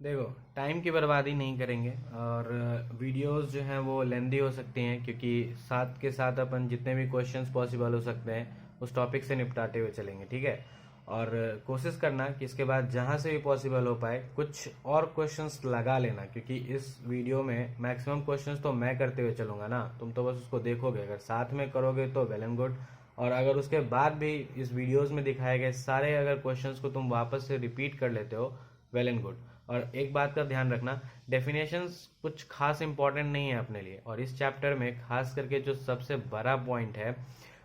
देखो, टाइम की बर्बादी नहीं करेंगे और वीडियोस जो हैं वो लेंदी हो सकती हैं, क्योंकि साथ के साथ अपन जितने भी क्वेश्चंस पॉसिबल हो सकते हैं उस टॉपिक से निपटाते हुए चलेंगे, ठीक है। और कोशिश करना कि इसके बाद जहां से भी पॉसिबल हो पाए कुछ और क्वेश्चंस लगा लेना, क्योंकि इस वीडियो में मैक्सिमम क्वेश्चंस तो मैं करते हुए चलूंगा ना, तुम तो बस उसको देखोगे। अगर साथ में करोगे तो वेल एंड गुड, और अगर उसके बाद भी इस वीडियोस में दिखाए गए सारे अगर क्वेश्चंस को तुम वापस से रिपीट कर लेते हो, वेल एंड गुड। और एक बात का ध्यान रखना, डेफिनेशंस कुछ खास इंपॉर्टेंट नहीं है अपने लिए, और इस चैप्टर में खास करके जो सबसे बड़ा पॉइंट है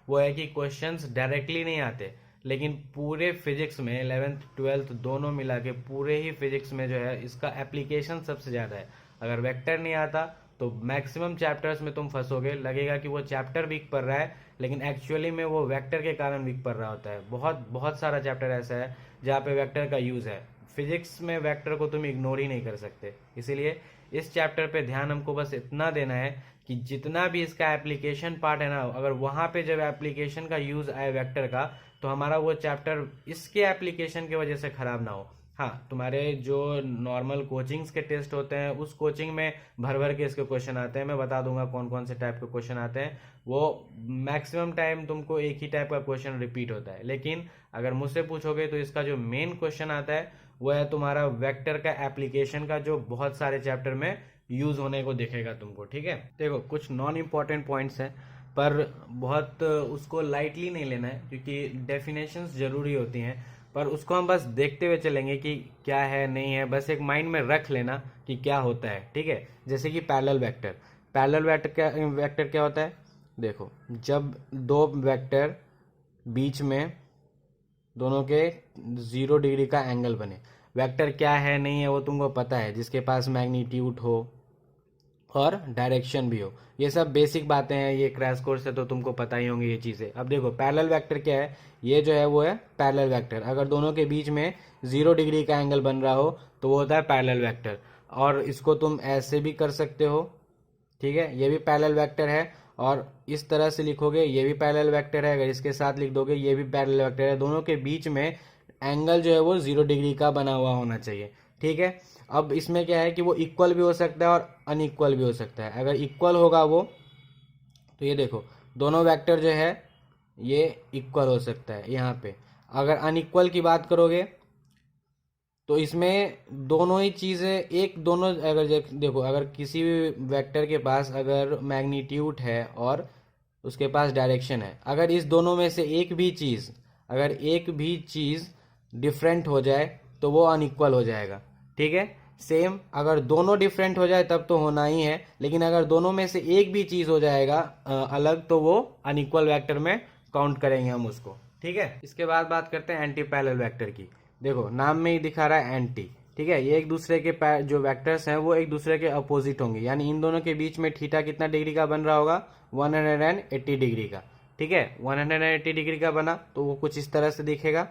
वो है कि क्वेश्चंस डायरेक्टली नहीं आते, लेकिन पूरे फिजिक्स में 11th 12th दोनों मिला के पूरे ही फिजिक्स में जो है इसका एप्लीकेशन सबसे ज़्यादा है। अगर वेक्टर नहीं आता तो मैक्सिमम चैप्टर्स में तुम फंसोगे, लगेगा कि वो चैप्टर वीक पढ़ रहा है, लेकिन एक्चुअली में वो वेक्टर के कारण वीक पढ़ रहा होता है। बहुत बहुत सारा चैप्टर ऐसा है जहाँ पे वेक्टर का यूज़ है। फिजिक्स में वेक्टर को तुम इग्नोर ही नहीं कर सकते, इसीलिए इस चैप्टर पे ध्यान हमको बस इतना देना है कि जितना भी इसका एप्लीकेशन पार्ट है ना, अगर वहां पे जब एप्लीकेशन का यूज आए वेक्टर का, तो हमारा वो चैप्टर इसके एप्लीकेशन की वजह से खराब ना हो। हाँ, तुम्हारे जो नॉर्मल कोचिंग्स के टेस्ट होते हैं उस कोचिंग में भर भर के इसके क्वेश्चन आते हैं, मैं बता दूंगा कौन कौन से टाइप के क्वेश्चन आते हैं। वो मैक्सिमम टाइम तुमको एक ही टाइप का क्वेश्चन रिपीट होता है, लेकिन अगर मुझसे पूछोगे तो इसका जो मेन क्वेश्चन आता है वो है तुम्हारा वेक्टर का एप्लीकेशन का, जो बहुत सारे चैप्टर में यूज होने को दिखेगा तुमको, ठीक है। देखो, कुछ नॉन इम्पॉर्टेंट पॉइंट्स हैं, पर बहुत उसको लाइटली नहीं लेना है, क्योंकि डेफिनेशंस जरूरी होती हैं, पर उसको हम बस देखते हुए चलेंगे कि क्या है नहीं है, बस एक माइंड में रख लेना कि क्या होता है, ठीक है। जैसे कि पैरेलल वेक्टर, पैरेलल वेक्टर क्या होता है? देखो, जब दो वेक्टर बीच में दोनों के 0 डिग्री का एंगल बने, वेक्टर क्या है नहीं है वो तुमको पता है, जिसके पास मैग्नीट्यूड हो और डायरेक्शन भी हो। ये सब बेसिक बातें हैं, ये क्रैश कोर्स है तो तुमको पता ही होंगी ये चीज़ें। अब देखो, पैरेलल वेक्टर क्या है? ये जो है वो है पैरेलल वेक्टर। अगर दोनों के बीच में 0 डिग्री का एंगल बन रहा हो तो वो होता है पैरेलल वेक्टर। और इसको तुम ऐसे भी कर सकते हो, ठीक है, ये भी पैरेलल वेक्टर है। और इस तरह से लिखोगे ये भी पैरेलल वेक्टर है, अगर इसके साथ लिख दोगे ये भी पैरेलल वेक्टर है। दोनों के बीच में एंगल जो है वो 0 डिग्री का बना हुआ होना चाहिए, ठीक है। अब इसमें क्या है कि वो इक्वल भी हो सकता है और अनइक्वल भी हो सकता है। अगर इक्वल होगा वो, तो ये देखो, दोनों वेक्टर जो है ये इक्वल हो सकता है यहाँ पे। अगर अनइक्वल की बात करोगे तो इसमें दोनों ही चीज़ें एक दोनों, अगर देखो, अगर किसी भी वेक्टर के पास अगर मैग्नीट्यूड है और उसके पास डायरेक्शन है, अगर इस दोनों में से एक भी चीज़ डिफरेंट हो जाए तो वो अनइक्वल हो जाएगा, ठीक है। सेम, अगर दोनों डिफरेंट हो जाए तब तो होना ही है, लेकिन अगर दोनों में से एक भी चीज़ हो जाएगा अलग, तो वो अनइक्वल वेक्टर में काउंट करेंगे हम उसको, ठीक है। इसके बाद बात करते हैं एंटी पैरेलल वेक्टर की। देखो, नाम में ही दिखा रहा है एंटी, ठीक है। ये एक दूसरे के जो वेक्टर्स हैं वो एक दूसरे के अपोजिट होंगे, यानी इन दोनों के बीच में थीटा कितना डिग्री का बन रहा होगा? 180 डिग्री का, ठीक है। 180 डिग्री का बना तो वो कुछ इस तरह से दिखेगा,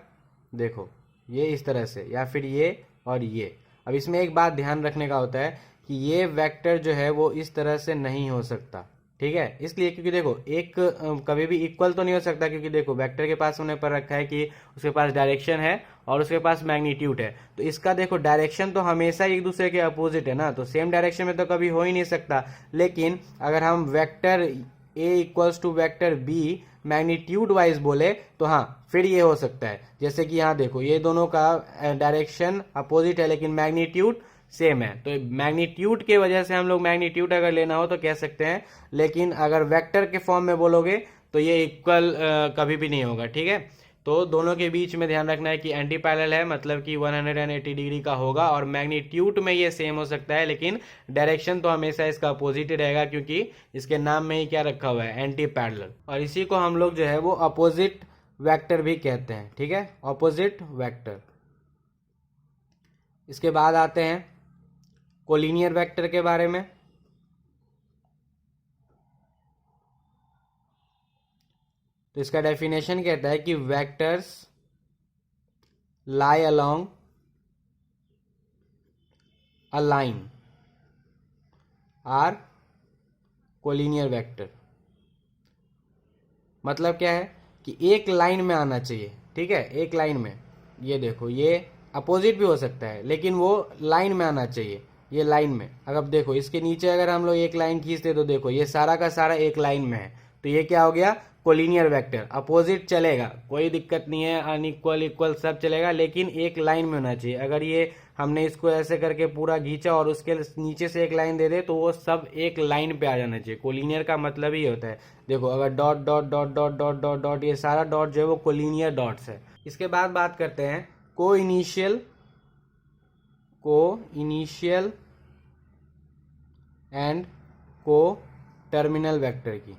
देखो, ये इस तरह से, या फिर ये और ये। अब इसमें एक बात ध्यान रखने का होता है कि ये वेक्टर जो है वो इस तरह से नहीं हो सकता, ठीक है। इसलिए क्योंकि देखो, एक कभी भी इक्वल तो नहीं हो सकता, क्योंकि देखो वेक्टर के पास उन्हें पर रखा है कि उसके पास डायरेक्शन है और उसके पास मैग्नीट्यूड है, तो इसका देखो डायरेक्शन तो हमेशा एक दूसरे के अपोजिट है ना, तो सेम डायरेक्शन में तो कभी हो ही नहीं सकता। लेकिन अगर हम vector A equals to vector B magnitude wise बोले तो हाँ, फिर ये हो सकता है। जैसे कि यहाँ देखो, ये दोनों का डायरेक्शन अपोजिट है लेकिन मैग्नीट्यूड सेम है, तो मैग्नीट्यूड के वजह से हम लोग मैग्नीट्यूड अगर लेना हो तो कह सकते हैं, लेकिन अगर वेक्टर के फॉर्म में बोलोगे तो ये इक्वल कभी भी नहीं होगा, ठीक है। तो दोनों के बीच में ध्यान रखना है कि एंटी पैरेलल है, मतलब कि 180 डिग्री का होगा, और मैग्नीट्यूड में ये सेम हो सकता है, लेकिन डायरेक्शन तो हमेशा इसका अपोजिट ही रहेगा, क्योंकि इसके नाम में ही क्या रखा हुआ है? Anti parallel. और इसी को हम लोग जो है वो अपोजिट वेक्टर भी कहते हैं, ठीक है, अपोजिट वेक्टर। इसके बाद आते हैं कोलिनियर वेक्टर के बारे में। तो इसका डेफिनेशन कहता है कि vectors lie along a line are collinear vector. मतलब क्या है कि एक लाइन में आना चाहिए, ठीक है, एक लाइन में। ये देखो, ये अपोजिट भी हो सकता है, लेकिन वो लाइन में आना चाहिए, ये लाइन में। अगर देखो इसके नीचे अगर हम लोग एक लाइन खींचते तो देखो ये सारा का सारा एक लाइन में है, तो ये क्या हो गया, कोलिनियर वेक्टर। अपोजिट चलेगा, कोई दिक्कत नहीं है, अनइक्वल इक्वल सब चलेगा, लेकिन एक लाइन में होना चाहिए। अगर ये हमने इसको ऐसे करके पूरा खींचा और उसके नीचे से एक लाइन दे दे तो वो सब एक लाइन पे आ जाना चाहिए। कोलिनियर का मतलब ही होता है, देखो अगर dot dot dot dot dot dot dot, ये सारा डॉट जो है वो कोलिनियर डॉट्स है। इसके बाद बात करते हैं को इनिशियल एंड को टर्मिनल वेक्टर की।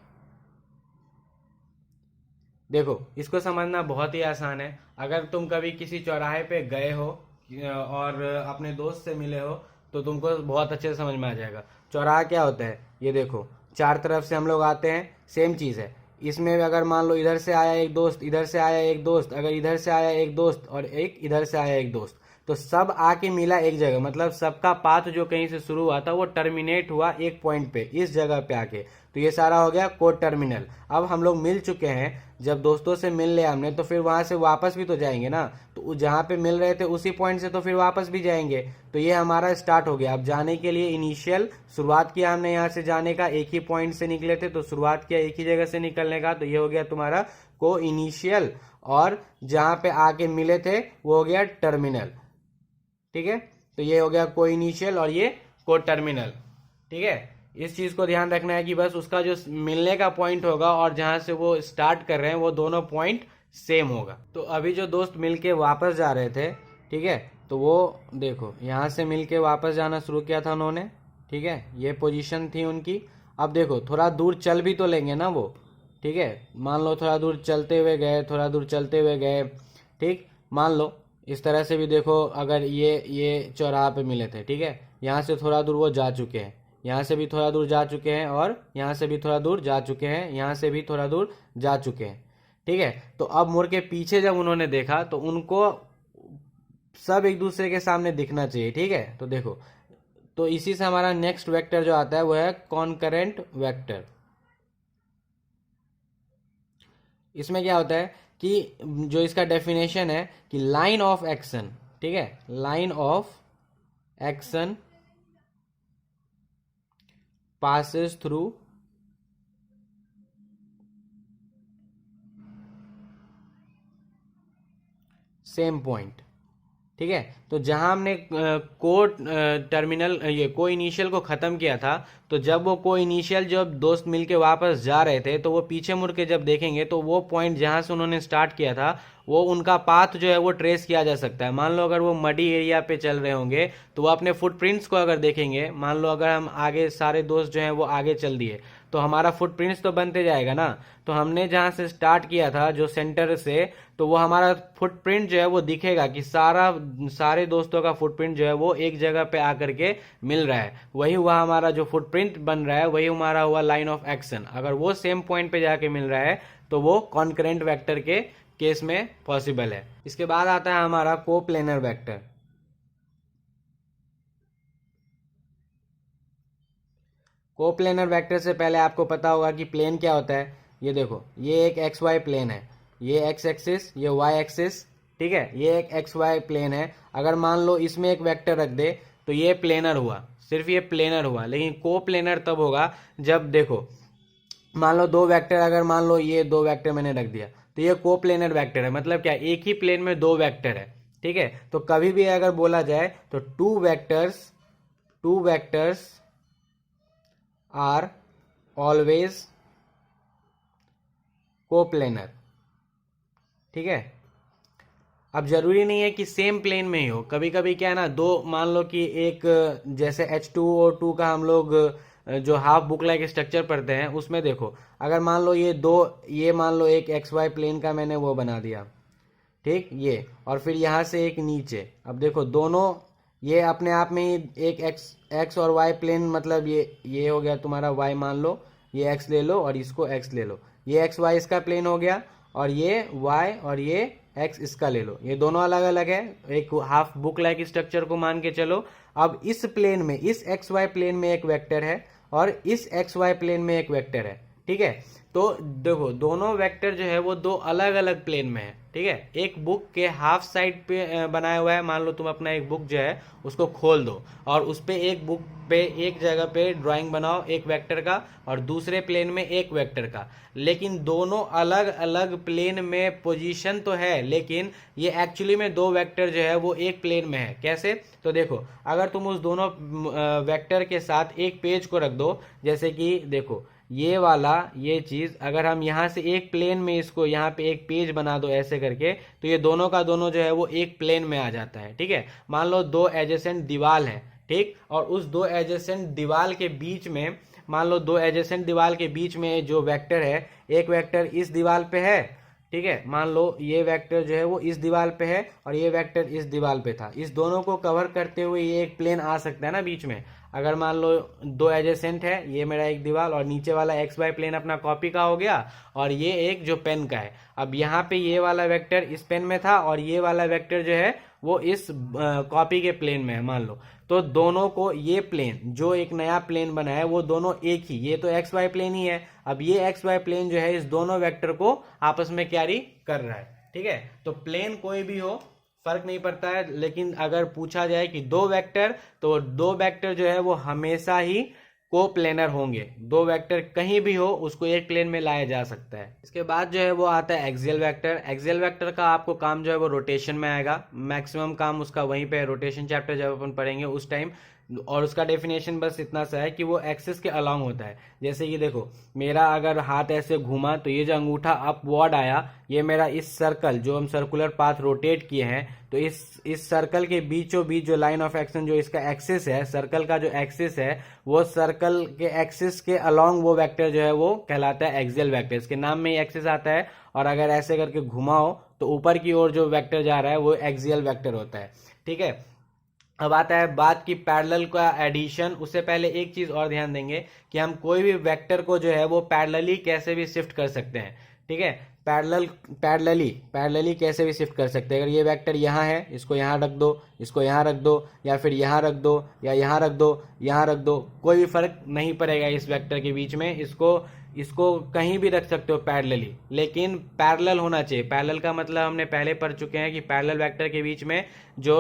देखो इसको समझना बहुत ही आसान है। अगर तुम कभी किसी चौराहे पे गए हो और अपने दोस्त से मिले हो तो तुमको बहुत अच्छे से समझ में आ जाएगा। चौराहा क्या होता है, ये देखो चार तरफ से हम लोग आते हैं, सेम चीज है। इसमें अगर मान लो इधर से आया एक दोस्त, इधर से आया एक दोस्त, अगर इधर से आया एक दोस्त और एक इधर से आया एक दोस्त, तो सब आके मिला एक जगह, मतलब सबका पाथ जो कहीं से शुरू हुआ था वो टर्मिनेट हुआ एक पॉइंट पे, इस जगह पे आके। तो ये सारा हो गया को टर्मिनल। अब हम लोग मिल चुके हैं, जब दोस्तों से मिल लिया हमने तो फिर वहां से वापस भी तो जाएंगे ना, तो जहां पे मिल रहे थे उसी पॉइंट से तो फिर वापस भी जाएंगे। तो ये हमारा स्टार्ट हो गया। अब जाने के लिए इनिशियल शुरुआत किया हमने, यहाँ से जाने का एक ही पॉइंट से निकले थे तो शुरुआत किया एक ही जगह से निकलने का, तो ये हो गया तुम्हारा को इनिशियल, और जहां पे आके मिले थे वो हो गया टर्मिनल। ठीक है, तो ये हो गया को इनिशियल और ये को टर्मिनल। ठीक है, इस चीज को ध्यान रखना है कि बस उसका जो मिलने का पॉइंट होगा और जहां से वो स्टार्ट कर रहे हैं वो दोनों पॉइंट सेम होगा। तो अभी जो दोस्त मिलके वापस जा रहे थे, ठीक है, तो वो देखो यहां से मिलके वापस जाना शुरू किया था उन्होंने। ठीक है, ये पोजीशन थी उनकी। अब देखो थोड़ा दूर चल भी तो लेंगे ना वो। ठीक है, मान लो थोड़ा दूर चलते हुए गए, थोड़ा दूर चलते हुए गए। ठीक, मान लो इस तरह से भी देखो, अगर ये चौराहा पे मिले थे, ठीक है, यहाँ से थोड़ा दूर वो जा चुके हैं, यहाँ से भी थोड़ा दूर जा चुके हैं, और यहाँ से भी थोड़ा दूर जा चुके हैं, यहाँ से भी थोड़ा दूर जा चुके हैं। ठीक है, तो अब मुड़ के पीछे जब उन्होंने देखा तो उनको सब एक दूसरे के सामने दिखना चाहिए। ठीक है, तो देखो, तो इसी से हमारा नेक्स्ट वेक्टर जो आता है वो है कॉन्करेंट वेक्टर। इसमें क्या होता है कि जो इसका डेफिनेशन है कि लाइन ऑफ एक्शन, ठीक है, line of action passes through same point। ठीक है, तो जहां हमने को टर्मिनल ये को इनिशियल को खत्म किया था, तो जब वो को इनिशियल जब दोस्त मिलके वापस जा रहे थे तो वो पीछे मुड़ के जब देखेंगे तो वो पॉइंट जहां से उन्होंने स्टार्ट किया था वो उनका पाथ जो है वो ट्रेस किया जा सकता है। मान लो अगर वो मडी एरिया पे चल रहे होंगे तो वो अपने फुटप्रिंट्स को अगर देखेंगे, मान लो अगर हम आगे सारे दोस्त जो हैं वो आगे चल दिए तो हमारा फुटप्रिंट्स तो बनते जाएगा ना। तो हमने जहां से स्टार्ट किया था जो सेंटर से, तो वो हमारा फुटप्रिंट जो है वो दिखेगा कि सारे दोस्तों का फुटप्रिंट जो है वो एक जगह पे आकर के मिल रहा है। वही हुआ हमारा जो फुटप्रिंट बन रहा है, वही हमारा हुआ लाइन ऑफ एक्शन। अगर वो सेम पॉइंट पे जाके मिल रहा है तो वो कॉन्करेंट वेक्टर के केस में पॉसिबल है। इसके बाद आता है हमारा कोप्लेनर वेक्टर। कोप्लेनर वेक्टर से पहले आपको पता होगा कि प्लेन क्या होता है। ये देखो, ये एक एक्स वाई प्लेन है, ये एक्स एक्सिस, ये वाई एक्सिस। ठीक है, ये एक एक्स वाई प्लेन है। अगर मान लो इसमें एक वेक्टर रख दे तो ये प्लेनर हुआ, सिर्फ ये प्लेनर हुआ। लेकिन कोप्लेनर तब होगा जब देखो, मान लो दो वेक्टर, अगर मान लो ये दो वेक्टर मैंने रख दिया तो ये कोप्लेनर वेक्टर है। मतलब क्या, एक ही प्लेन में दो वेक्टर है। ठीक है, तो कभी भी अगर बोला जाए तो two vectors are always coplanar. ठीक है, अब जरूरी नहीं है कि सेम प्लेन में ही हो। कभी कभी क्या है ना, दो मान लो कि एक जैसे H2O2 का हम लोग जो हाफ बुक लाइक स्ट्रक्चर पढ़ते हैं उसमें देखो, अगर मान लो ये दो, ये मान लो एक एक्स वाई प्लेन का मैंने वो बना दिया, ठीक, ये, और फिर यहाँ से एक नीचे। अब देखो दोनों ये अपने आप में ही एक एक्स और वाई प्लेन, मतलब ये हो गया तुम्हारा वाई, मान लो ये एक्स ले लो और इसको एक्स ले लो, ये एक्स वाई इसका प्लेन हो गया, और ये वाई और ये एक्स इसका ले लो। ये दोनों अलग अलग है, एक हाफ बुक लाइक स्ट्रक्चर को मान के चलो। अब इस प्लेन में, इस एक्स वाई प्लेन में एक वेक्टर है और इस एक्स वाई प्लेन में एक वेक्टर है। ठीक है, तो देखो दोनों वेक्टर जो है वो दो अलग अलग प्लेन में है, ठीक है। एक बुक के हाफ साइड पे बनाया हुआ है, मान लो तुम अपना एक बुक जो है उसको खोल दो और उस पे एक बुक पे एक जगह पे ड्राइंग बनाओ एक वेक्टर का और दूसरे प्लेन में एक वेक्टर का, लेकिन दोनों अलग अलग प्लेन में पोजीशन तो है, लेकिन ये एक्चुअली में दो वेक्टर जो है वो एक प्लेन में है। कैसे? तो देखो अगर तुम उस दोनों वेक्टर के साथ एक पेज को रख दो, जैसे कि देखो ये वाला ये चीज अगर हम यहाँ से एक प्लेन में इसको यहाँ पे एक पेज बना दो ऐसे करके, तो ये दोनों का दोनों जो है वो एक प्लेन में आ जाता है, ठीक है। मान लो दो एडजेसेंट दीवाल है, ठीक, और उस दो एडजेसेंट दीवाल के बीच में, मान लो दो एडजेसेंट दीवाल के बीच में जो वेक्टर है, एक वेक्टर इस दीवार पे है, ठीक है। मान लो ये वेक्टर जो है वो इस दीवार पे है और ये वेक्टर इस दीवार पे था, इस दोनों को कवर करते हुए ये एक प्लेन आ सकता है ना बीच में। अगर मान लो दो एडजेसेंट है, ये मेरा एक दीवार और नीचे वाला एक्स वाई प्लेन अपना कॉपी का हो गया और ये एक जो पेन का है। अब यहाँ पे ये वाला वेक्टर इस पेन में था और ये वाला वेक्टर जो है वो इस कॉपी के प्लेन में है मान लो, तो दोनों को ये प्लेन जो एक नया प्लेन बना है वो दोनों एक ही, ये तो एक्स वाई प्लेन ही है। अब ये एक्स वाई प्लेन जो है इस दोनों वेक्टर को आपस में कैरी कर रहा है, ठीक है। तो प्लेन कोई भी हो फर्क नहीं पड़ता है, लेकिन अगर पूछा जाए कि दो वेक्टर, तो दो वेक्टर जो है वो हमेशा ही को प्लेनर होंगे। दो वेक्टर कहीं भी हो उसको एक प्लेन में लाया जा सकता है। इसके बाद जो है वो आता है एक्सियल वेक्टर। एक्सियल वेक्टर का आपको काम जो है वो रोटेशन में आएगा, मैक्सिमम काम उसका वहीं पे है, रोटेशन चैप्टर जब अपन पढ़ेंगे उस टाइम। और उसका डेफिनेशन बस इतना सा है कि वो एक्सिस के अलोंग होता है। जैसे कि देखो मेरा अगर हाथ ऐसे घूमा तो ये जो अंगूठा अपवर्ड आया, ये मेरा इस सर्कल जो हम सर्कुलर पाथ रोटेट किए हैं, तो इस सर्कल के बीचों बीच जो लाइन ऑफ एक्शन जो इसका एक्सिस है, सर्कल का जो एक्सिस है, वो सर्कल के एक्सिस के अलोंग वो वेक्टर जो है वो कहलाता है एक्सियल वेक्टर। इसके नाम में ही एक्सिस आता है और अगर ऐसे करके घुमाओ तो ऊपर की ओर जो वेक्टर जा रहा है वो एक्सियल वेक्टर होता है, ठीक है। अब आता है बात की पैरेलल का एडिशन। उससे पहले एक चीज और ध्यान देंगे कि हम कोई भी वेक्टर को जो है वो पैरेलली कैसे भी शिफ्ट कर सकते हैं, ठीक है। पैरेलली कैसे भी शिफ्ट कर सकते हैं। अगर ये वेक्टर यहाँ है, इसको यहाँ रख दो, इसको यहाँ रख दो, या फिर यहाँ रख दो, या यहाँ रख दो, यहाँ रख दो, कोई भी फर्क नहीं पड़ेगा इस वेक्टर के बीच में। इसको कहीं भी रख सकते हो पैरेलली, लेकिन पैरेलल होना चाहिए। पैरेलल का मतलब हमने पहले पढ़ चुके हैं कि पैरेलल वेक्टर के बीच में जो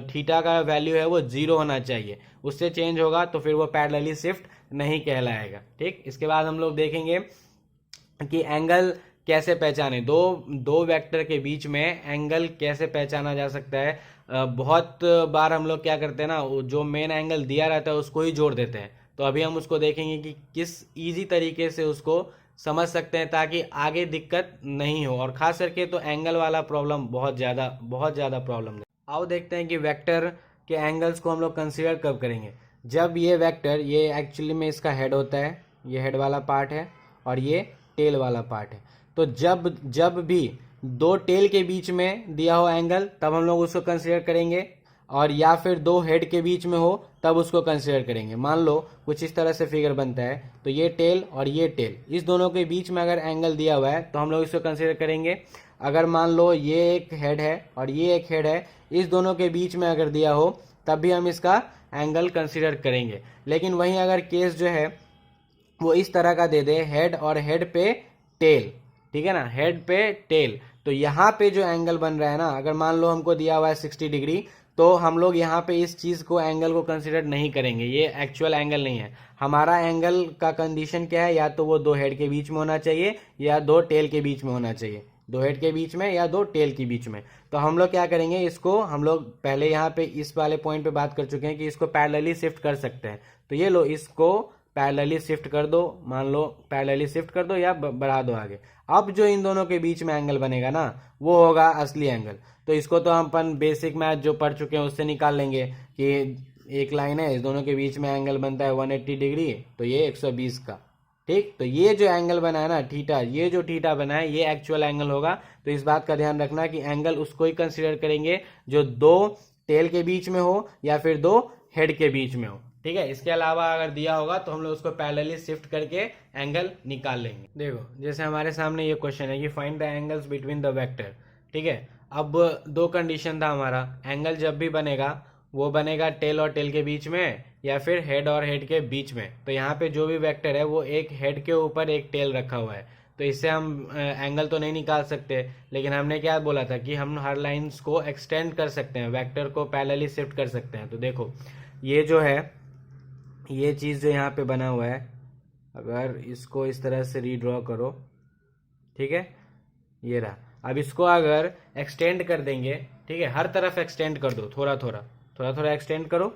थीटा का वैल्यू है वो 0 होना चाहिए, उससे चेंज होगा तो फिर वो पैरेलली शिफ्ट नहीं कहलाएगा, ठीक। इसके बाद हम लोग देखेंगे कि एंगल कैसे पहचाने, दो वेक्टर के बीच में एंगल कैसे पहचाना जा सकता है। बहुत बार हम लोग क्या करते हैं ना, जो मेन एंगल दिया रहता है उसको ही जोड़ देते हैं। तो अभी हम उसको देखेंगे कि किस इजी तरीके से उसको समझ सकते हैं ताकि आगे दिक्कत नहीं हो, और खास करके तो एंगल वाला प्रॉब्लम बहुत ज़्यादा प्रॉब्लम है। आओ देखते हैं कि वेक्टर के एंगल्स को हम लोग कंसीडर कब करेंगे। जब ये वेक्टर, ये एक्चुअली में इसका हेड होता है, ये हेड वाला पार्ट है और ये टेल वाला पार्ट है। तो जब भी दो टेल के बीच में दिया हो एंगल तब हम लोग उसको कंसीडर करेंगे, और या फिर दो हेड के बीच में हो तब उसको कंसीडर करेंगे। मान लो कुछ इस तरह से फिगर बनता है, तो ये टेल और ये टेल, इस दोनों के बीच में अगर एंगल दिया हुआ है तो हम लोग इसको कंसीडर करेंगे। अगर मान लो ये एक हेड है और ये एक हेड है, इस दोनों के बीच में अगर दिया हो तब भी हम इसका एंगल कंसीडर करेंगे। लेकिन वहीं अगर केस जो है वो इस तरह का दे दे, हेड और हेड पे टेल, ठीक है ना, हेड पे टेल, तो यहाँ पे जो एंगल बन रहा है ना, अगर मान लो हमको दिया हुआ है 60 डिग्री, तो हम लोग यहाँ पे इस चीज को एंगल को कंसीडर नहीं करेंगे, ये एक्चुअल एंगल नहीं है। हमारा एंगल का कंडीशन क्या है, या तो वो दो हेड के बीच में होना चाहिए या दो टेल के बीच में होना चाहिए, दो हेड के बीच में या दो टेल के बीच में। तो हम लोग क्या करेंगे, इसको हम लोग पहले यहाँ पे इस वाले पॉइंट पे बात कर चुके हैं कि इसको पैरेलली शिफ्ट कर सकते हैं। तो ये लो, इसको पैरेलली शिफ्ट कर दो, मान लो पैरेलली शिफ्ट कर दो या बढ़ा दो आगे। अब जो इन दोनों के बीच में एंगल बनेगा ना, वो होगा असली एंगल। तो इसको तो हम अपन बेसिक मैथ जो पढ़ चुके हैं उससे निकाल लेंगे कि एक लाइन है, इस दोनों के बीच में एंगल बनता है 180 डिग्री, तो ये 120 का, ठीक। तो ये जो एंगल बना है ना थीटा, ये जो थीटा बना है ये एक्चुअल एंगल होगा। तो इस बात का ध्यान रखना कि एंगल उसको ही कंसीडर करेंगे जो दो टेल के बीच में हो या फिर दो हेड के बीच में हो, ठीक है। इसके अलावा अगर दिया होगा तो हम लोग उसको पैरेलली शिफ्ट करके एंगल निकाल लेंगे। देखो जैसे हमारे सामने ये क्वेश्चन है कि find the angles between the vector, ठीक है। अब दो कंडीशन था हमारा, एंगल जब भी बनेगा वो बनेगा टेल और टेल के बीच में या फिर हेड और हेड के बीच में। तो यहाँ पे जो भी वेक्टर है वो एक हेड के ऊपर एक टेल रखा हुआ है, तो इससे हम एंगल तो नहीं निकाल सकते, लेकिन हमने क्या बोला था कि हम हर लाइंस को एक्सटेंड कर सकते हैं, वेक्टर को पैरेलली शिफ्ट कर सकते हैं। तो देखो ये जो है, ये चीज़ जो यहाँ पे बना हुआ है, अगर इसको इस तरह से रीड्रॉ करो, ठीक है, ये रहा। अब इसको अगर एक्सटेंड कर देंगे, ठीक है, हर तरफ एक्सटेंड कर दो, थोड़ा थोड़ा थोड़ा थोड़ा एक्सटेंड करो।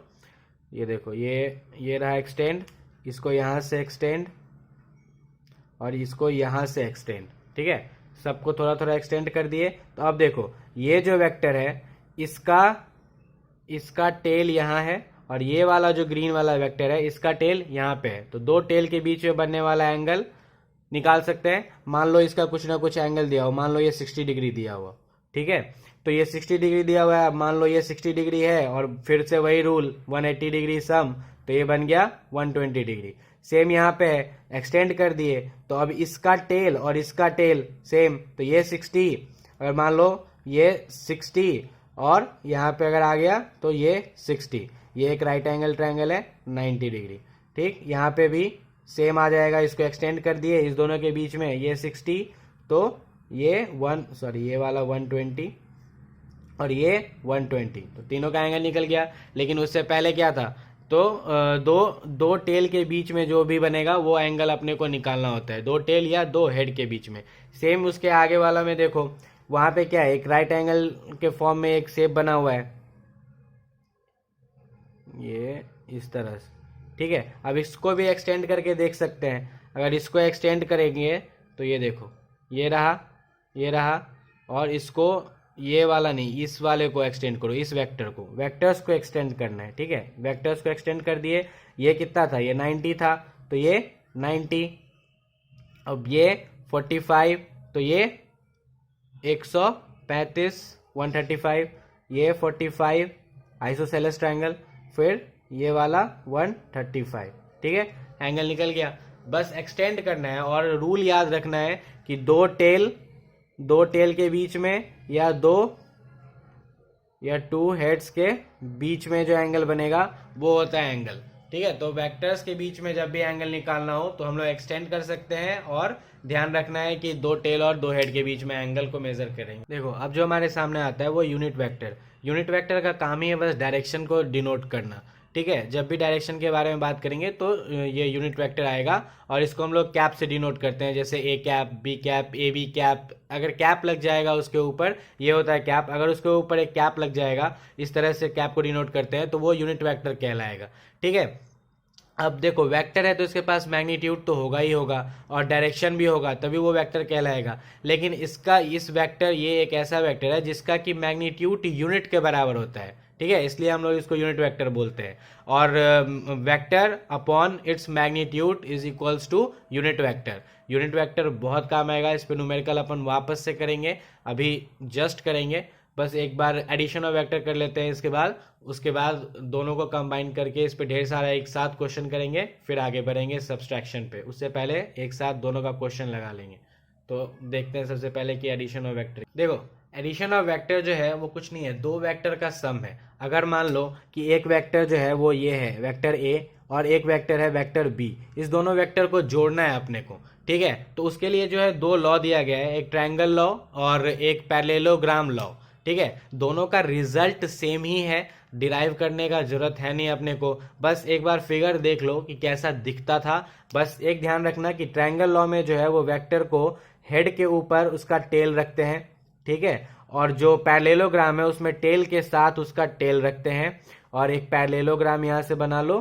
ये देखो ये रहा एक्सटेंड, इसको यहाँ से एक्सटेंड और इसको यहाँ से एक्सटेंड, ठीक है, सबको थोड़ा थोड़ा एक्सटेंड कर दिए। तो अब देखो ये जो वेक्टर है इसका टेल यहाँ है और ये वाला जो ग्रीन वाला वेक्टर है इसका टेल यहाँ पे है। तो दो टेल के बीच में बनने वाला एंगल निकाल सकते हैं। मान लो इसका कुछ ना कुछ एंगल दिया हो, मान लो ये 60 डिग्री दिया हुआ, ठीक है, तो ये 60 डिग्री दिया हुआ है, मान लो ये 60 डिग्री है और फिर से वही रूल 180 डिग्री सम, तो ये बन गया 120 डिग्री। सेम यहाँ पे है, एक्सटेंड कर दिए, तो अब इसका टेल और इसका टेल सेम, तो ये 60, अगर मान लो ये 60 और यहाँ पे अगर आ गया तो ये 60, ये एक राइट एंगल ट्रायंगल है 90 डिग्री, ठीक। यहाँ पे भी सेम आ जाएगा, इसको एक्सटेंड कर दिए, इस दोनों के बीच में ये 60, तो ये ये वाला 120 और ये 120, तो तीनों का एंगल निकल गया। लेकिन उससे पहले क्या था, तो दो टेल के बीच में जो भी बनेगा वो एंगल अपने को निकालना होता है, दो टेल या दो हेड के बीच में। सेम उसके आगे वाला में देखो, वहां पे क्या है, एक राइट एंगल के फॉर्म में एक शेप बना हुआ है, ये इस तरह से, ठीक है। अब इसको भी एक्सटेंड करके देख सकते हैं, अगर इसको एक्सटेंड करेंगे तो ये देखो ये रहा और इसको, ये वाला नहीं, इस वाले को एक्सटेंड करो, इस वेक्टर्स को एक्सटेंड करना है, ठीक है। वेक्टर्स को एक्सटेंड कर दिए, ये कितना था, ये 90 था, तो ये 90, अब ये 45, तो ये 135, 135, ये 45 आइसोसेलेस ट्रायंगल, फिर ये वाला 135, ठीक है, एंगल निकल गया। बस एक्सटेंड करना है और रूल याद रखना है कि दो टेल के बीच में या टू हेड्स के बीच में जो एंगल बनेगा वो होता है एंगल, ठीक है। तो वेक्टर्स के बीच में जब भी एंगल निकालना हो तो हम लोग एक्सटेंड कर सकते हैं और ध्यान रखना है कि दो टेल और दो हेड के बीच में एंगल को मेजर करेंगे। देखो अब जो हमारे सामने आता है वो यूनिट वेक्टर का काम ही है बस डायरेक्शन को डिनोट करना, ठीक है। जब भी डायरेक्शन के बारे में बात करेंगे तो ये यूनिट वेक्टर आएगा और इसको हम लोग कैप से डिनोट करते हैं, जैसे A cap, B cap, A B cap. अगर कैप लग जाएगा उसके ऊपर, ये होता है कैप, अगर उसके ऊपर एक कैप लग जाएगा, इस तरह से कैप को डिनोट करते हैं, तो वो यूनिट वेक्टर कहलाएगा, ठीक है। अब देखो वेक्टर है तो इसके पास मैग्नीट्यूड तो होगा ही होगा और डायरेक्शन भी होगा, तभी वो वेक्टर कहलाएगा। लेकिन इस वेक्टर, ये एक ऐसा वेक्टर है जिसका कि मैग्नीट्यूड यूनिट के बराबर होता है, ठीक है, इसलिए हम लोग इसको यूनिट वेक्टर बोलते हैं। और vector upon its magnitude is equals to unit vector. Unit vector बहुत काम आएगा, इस पर न्यूमेरिकल अपन वापस से करेंगे, अभी जस्ट करेंगे, बस एक बार एडिशन ऑफ वेक्टर कर लेते हैं, उसके बाद दोनों को कंबाइन करके इस पे ढेर सारा एक साथ क्वेश्चन करेंगे, फिर आगे बढ़ेंगे सब्सट्रैक्शन पे। उससे पहले एक साथ दोनों का क्वेश्चन लगा लेंगे। तो देखते हैं सबसे पहले कि एडिशन ऑफ वेक्टर। देखो एडिशन ऑफ वेक्टर जो है वो कुछ नहीं है, दो वेक्टर का सम है। अगर मान लो कि एक वेक्टर जो है वो ये है वेक्टर ए और एक वेक्टर है वेक्टर बी, इस दोनों वेक्टर को जोड़ना है अपने को, ठीक है। तो उसके लिए जो है दो लॉ दिया गया है, एक ट्रायंगल लॉ और एक पैरेललोग्राम लॉ, ठीक है। दोनों का रिजल्ट सेम ही है, डिराइव करने का जरूरत है नहीं अपने को, बस एक बार फिगर देख लो कि कैसा दिखता था। बस एक ध्यान रखना कि ट्रायंगल लॉ में जो है वो वेक्टर को हेड के ऊपर उसका टेल रखते हैं, ठीक है, और जो पैरेललोग्राम है उसमें टेल के साथ उसका टेल रखते हैं। और एक पैरेललोग्राम यहां से बना लो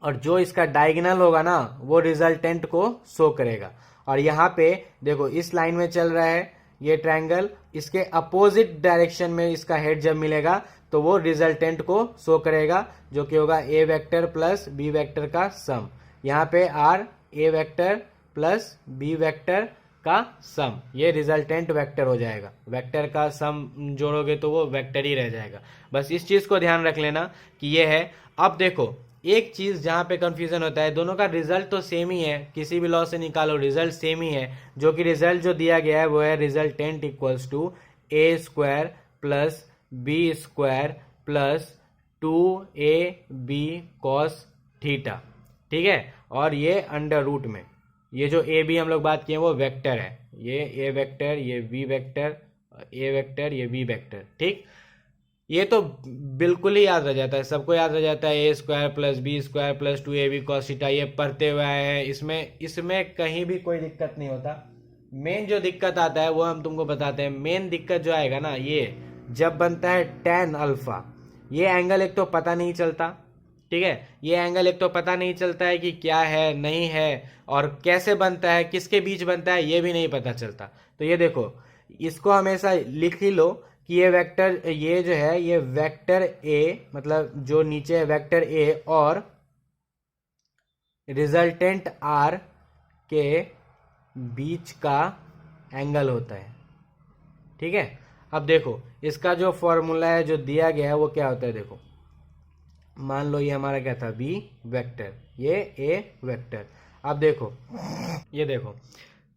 और जो इसका डायगोनल होगा ना वो रिजल्टेंट को शो करेगा। और यहाँ पे देखो इस लाइन में चल रहा है ये ट्रायंगल, इसके अपोजिट डायरेक्शन में इसका हेड जब मिलेगा तो वो रिजल्टेंट को शो करेगा, जो कि होगा A vector plus B vector का सम। यहाँ पे R A vector plus B vector का सम, ये रिजल्टेंट वेक्टर हो जाएगा। वेक्टर का सम जोड़ोगे तो वो वेक्टर ही रह जाएगा। बस इस चीज को ध्यान रख लेना कि ये है। अब देखो एक चीज जहां पे कंफ्यूजन होता है, दोनों का रिजल्ट तो सेम ही है, किसी भी लॉ से निकालो रिजल्ट सेम ही है, जो कि रिजल्ट जो दिया गया है वो है resultant equals to A square plus B square plus 2ab cos theta, ठीक है। और ये अंडर रूट में, ये जो ए बी हम लोग बात किए वो वेक्टर है, ये ए वेक्टर, ये बी वेक्टर, ए वेक्टर, ये बी वेक्टर, ठीक। ये तो बिल्कुल ही याद रह जाता है, सबको याद रह जाता है, A square plus B square plus 2ab cos theta, ये पढ़ते हुए आए हैं, इसमें कहीं भी कोई दिक्कत नहीं होता। मेन जो दिक्कत आता है वो हम तुमको बताते हैं। मेन दिक्कत जो आएगा ना, ये जब बनता है tan अल्फा, ये एंगल एक तो पता नहीं चलता, ठीक है, ये एंगल एक तो पता नहीं चलता है कि क्या है नहीं है, और कैसे बनता है, किसके बीच बनता है, ये भी नहीं पता चलता। तो ये देखो, इसको हमेशा लिख ही लो कि ये वेक्टर, ये जो है ये वेक्टर ए, मतलब जो नीचे है वेक्टर ए और रिजल्टेंट आर के बीच का एंगल होता है, ठीक है। अब देखो इसका जो फॉर्मूला है जो दिया गया है वो क्या होता है, देखो मान लो ये हमारा क्या था, बी वेक्टर, ये ए वेक्टर। अब देखो, ये देखो,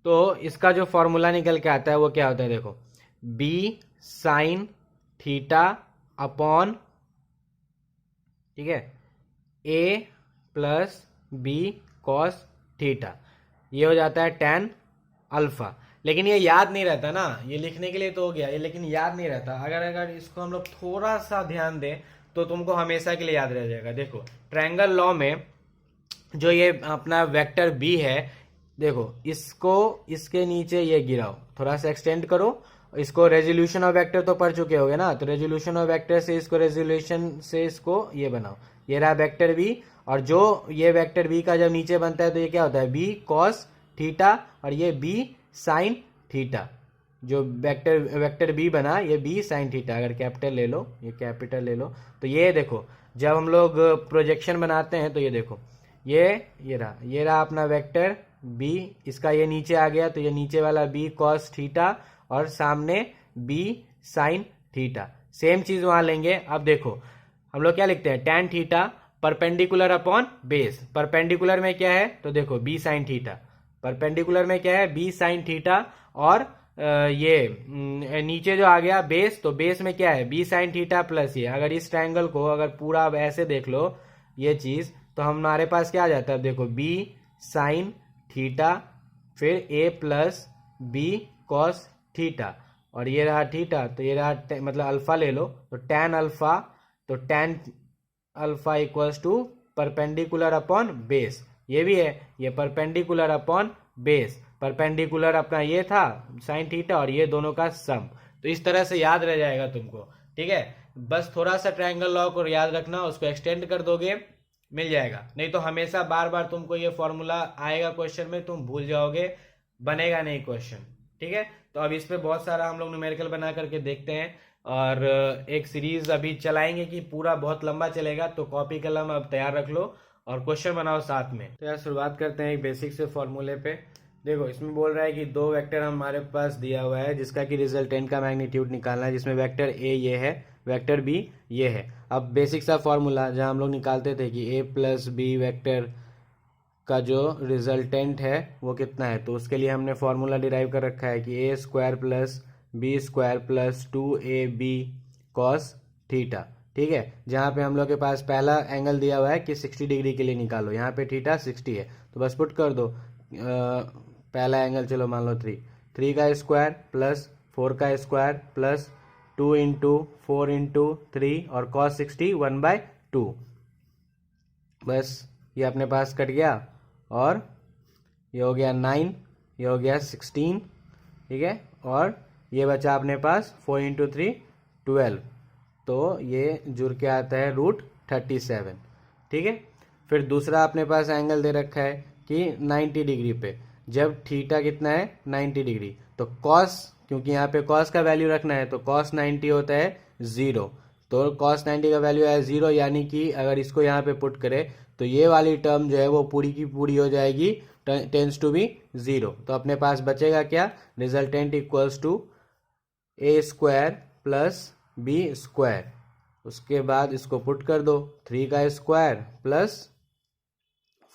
तो इसका जो फॉर्मूला निकल के आता है वो क्या होता है, देखो बी साइन थीटा अपॉन, ठीक है, ए प्लस बी कॉस थीटा, ये हो जाता है tan अल्फा। लेकिन ये याद नहीं रहता ना, ये लिखने के लिए तो हो गया ये, लेकिन याद नहीं रहता। अगर इसको हम लोग थोड़ा सा ध्यान दें तो तुमको हमेशा के लिए याद रह जाएगा। देखो ट्रायंगल लॉ में जो ये अपना वेक्टर बी है, देखो इसको इसके नीचे ये गिराओ, थोड़ा सा एक्सटेंड करो, इसको रेजोल्यूशन ऑफ वेक्टर तो पढ़ चुके होगे ना, तो रेजोल्यूशन ऑफ वेक्टर से इसको रेजोल्यूशन से इसको ये बनाओ, ये रहा वेक्टर बी। और जो ये वेक्टर बी का जब नीचे बनता है तो ये क्या होता है, बी कॉस थीटा, और ये बी साइन थीटा। जो वेक्टर बी बना ये बी साइन थीटा, अगर कैपिटल ले लो, ये कैपिटल ले लो, तो ये देखो जब हम लोग प्रोजेक्शन बनाते हैं तो ये देखो, ये रहा अपना वेक्टर बी, इसका ये नीचे आ गया तो ये नीचे वाला बी कॉस थीटा और सामने बी साइन थीटा। सेम चीज वहां लेंगे। अब देखो हम लोग क्या लिखते हैं, tan theta perpendicular upon base. Perpendicular में क्या है, तो देखो बी साइन थीटा, परपेंडिकुलर में क्या है, बी साइन थीटा, और ये नीचे जो आ गया बेस, तो बेस में क्या है, बी साइन थीटा प्लस ये। अगर इस ट्रायंगल को अगर पूरा ऐसे देख लो ये चीज, तो हमारे पास क्या आ जाता है, देखो बी साइन थीटा, फिर ए प्लस बी कॉस थीटा, और ये रहा थीटा, तो ये रहा मतलब अल्फा ले लो, तो tan अल्फा, तो tan alpha equals to perpendicular upon base. ये भी है, ये परपेंडिकुलर अपॉन बेस, परपेंडिकुलर अपना ये था साइन थीटा और ये दोनों का सम। तो इस तरह से याद रह जाएगा तुमको, ठीक है। बस थोड़ा सा ट्रायंगल लॉ को याद रखना, उसको एक्सटेंड कर दोगे मिल जाएगा, नहीं तो हमेशा बार बार तुमको ये फॉर्मूला आएगा क्वेश्चन में, तुम भूल जाओगे, बनेगा नहीं क्वेश्चन, ठीक है। तो अब इस पे बहुत सारा हम लोग न्यूमेरिकल बना करके देखते हैं, और एक सीरीज अभी चलाएंगे कि पूरा बहुत लंबा चलेगा, तो कॉपी कलम अब तैयार रख लो और क्वेश्चन बनाओ साथ में। तो यार शुरुआत करते हैं एक बेसिक से फॉर्मूले पे। देखो इसमें बोल रहा है कि दो वेक्टर हमारे पास दिया हुआ है जिसका कि रिजल्टेंट का मैग्नीट्यूड निकालना है, जिसमें वेक्टर ए ये है, वेक्टर बी ये है। अब बेसिक सा फॉर्मूला जहां हम लोग निकालते थे कि ए प्लस बी वेक्टर का जो रिजल्टेंट है वो कितना है, तो उसके लिए हमने फॉर्मूला डिराइव कर रखा है कि A square plus B square plus 2ab cos theta, ठीक है। जहाँ पे हम लोग के पास पहला एंगल दिया हुआ है कि 60 डिग्री के लिए निकालो, यहाँ पे थीटा 60 है, तो बस पुट कर दो पहला एंगल, चलो मान लो 3 का स्क्वायर प्लस 4 का स्क्वायर प्लस 2 इंटू 4 इंटू 3 और कॉस 60 1/2, बस ये अपने पास कट गया, और ये हो गया 9, ये हो गया 16, ठीक है, और ये बचा अपने पास 4 इंटू 3 12, तो ये जुड़ के आता है √37, ठीक है। फिर दूसरा अपने पास एंगल दे रखा है कि 90 डिग्री पे, जब थीटा कितना है 90 डिग्री, तो कॉस, क्योंकि यहाँ पे कॉस का वैल्यू रखना है, तो कॉस 90 होता है 0, तो कॉस 90 का वैल्यू है 0, यानी कि अगर इसको यहाँ पे पुट करे तो ये वाली टर्म जो है वो पूरी की पूरी हो जाएगी टेंस टू बी 0। तो अपने पास बचेगा क्या, resultant equals to A square plus B square, उसके बाद इसको पुट कर दो 3 का स्क्वायर प्लस